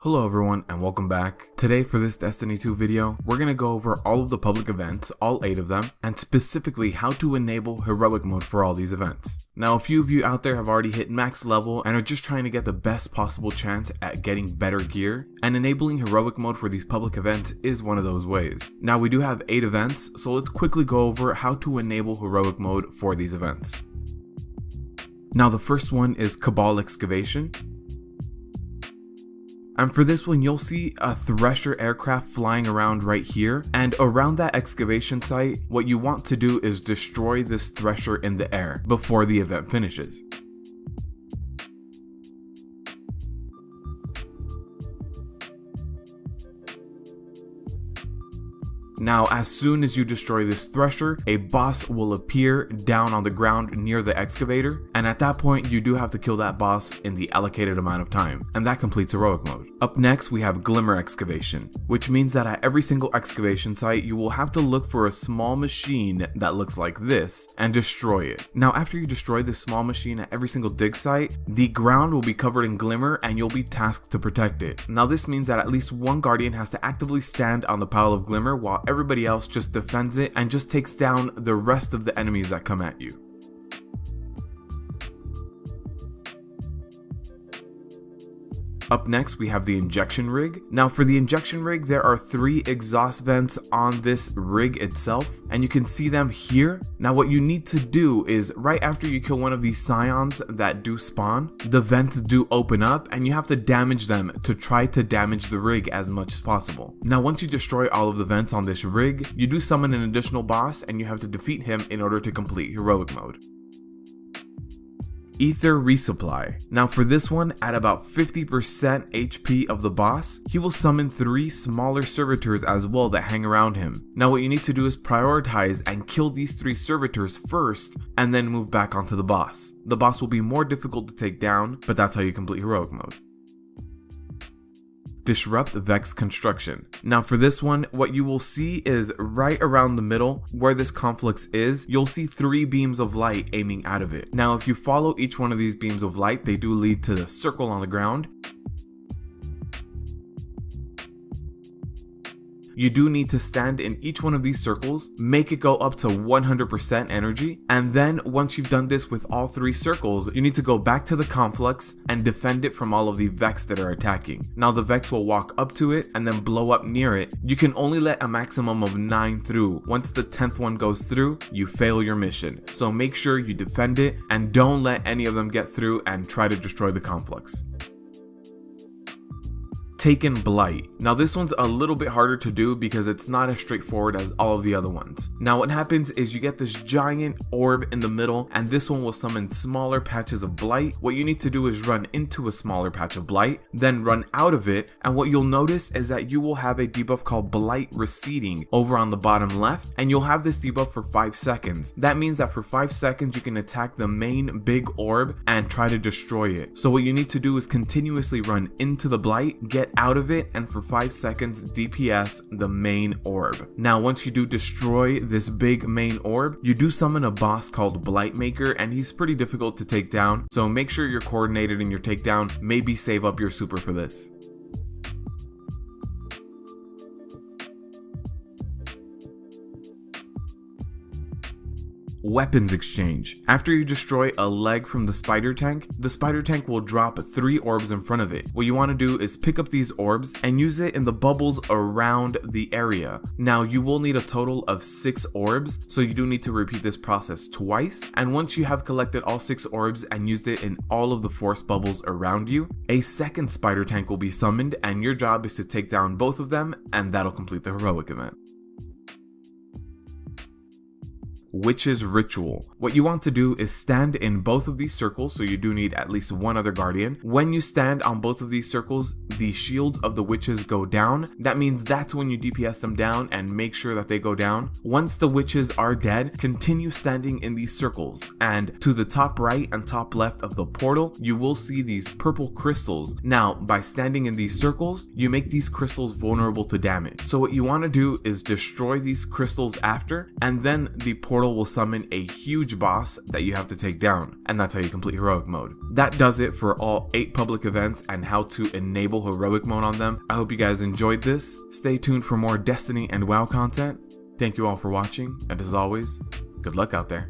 Hello everyone and welcome back. Today for this Destiny 2 video, we're going to go over all of the public events, all 8 of them, and specifically how to enable heroic mode for all these events. Now a few of you out there have already hit max level and are just trying to get the best possible chance at getting better gear, and enabling heroic mode for these public events is one of those ways. Now we do have 8 events, so let's quickly go over how to enable heroic mode for these events. Now the first one is Cabal Excavation. And for this one, you'll see a Thresher aircraft flying around right here, and around that excavation site, what you want to do is destroy this Thresher in the air before the event finishes. Now, as soon as you destroy this Thresher, a boss will appear down on the ground near the excavator, and at that point you do have to kill that boss in the allocated amount of time, and that completes heroic mode. Up next we have Glimmer Extraction, which means that at every single excavation site you will have to look for a small machine that looks like this and destroy it. Now after you destroy this small machine at every single dig site, the ground will be covered in glimmer and you'll be tasked to protect it. Now this means that at least one guardian has to actively stand on the pile of glimmer while everybody else just defends it and just takes down the rest of the enemies that come at you. Up next we have the injection rig. Now for the injection rig, there are 3 exhaust vents on this rig itself, and you can see them here. Now what you need to do is right after you kill one of these scions that do spawn, the vents do open up and you have to damage them to try to damage the rig as much as possible. Now once you destroy all of the vents on this rig, you do summon an additional boss and you have to defeat him in order to complete heroic mode. Ether Resupply. Now for this one, at about 50% HP of the boss, he will summon 3 smaller servitors as well that hang around him. Now what you need to do is prioritize and kill these 3 servitors first and then move back onto the boss. The boss will be more difficult to take down, but that's how you complete heroic mode. Disrupt Vex Construction. Now for this one, what you will see is right around the middle where this conflux is, you'll see 3 beams of light aiming out of it. Now if you follow each one of these beams of light, they do lead to the circle on the ground. You do need to stand in each one of these circles, make it go up to 100% energy, and then once you've done this with all 3 circles, you need to go back to the conflux and defend it from all of the Vex that are attacking. Now the Vex will walk up to it and then blow up near it. You can only let a maximum of 9 through. Once the 10th one goes through, you fail your mission. So make sure you defend it and don't let any of them get through and try to destroy the conflux. Taken Blight. Now this one's a little bit harder to do because it's not as straightforward as all of the other ones. Now what happens is you get this giant orb in the middle, and this one will summon smaller patches of Blight. What you need to do is run into a smaller patch of Blight, then run out of it, and what you'll notice is that you will have a debuff called Blight Receding over on the bottom left, and you'll have this debuff for 5 seconds. That means that for 5 seconds you can attack the main big orb and try to destroy it. So what you need to do is continuously run into the Blight, get out of it, and for 5 seconds DPS the main orb. Now once you do destroy this big main orb, you do summon a boss called Blight Maker, and he's pretty difficult to take down, so make sure you're coordinated in your takedown. Maybe save up your super for this. Weapons exchange. After you destroy a leg from the spider tank will drop 3 orbs in front of it. What you want to do is pick up these orbs and use it in the bubbles around the area. Now you will need a total of 6 orbs, so you do need to repeat this process twice, and once you have collected all 6 orbs and used it in all of the force bubbles around you, a second spider tank will be summoned, and your job is to take down both of them, and that'll complete the heroic event. Witch's Ritual. What you want to do is stand in both of these circles, so you do need at least one other guardian. When you stand on both of these circles, the shields of the witches go down. That means that's when you DPS them down and make sure that they go down. Once the witches are dead, continue standing in these circles, and to the top right and top left of the portal, you will see these purple crystals. Now, by standing in these circles, you make these crystals vulnerable to damage. So what you want to do is destroy these crystals after, and then the portal portal will summon a huge boss that you have to take down, and that's how you complete heroic mode. That does it for all 8 public events and how to enable heroic mode on them. I hope you guys enjoyed this. Stay tuned for more Destiny and WoW content. Thank you all for watching, and as always, good luck out there.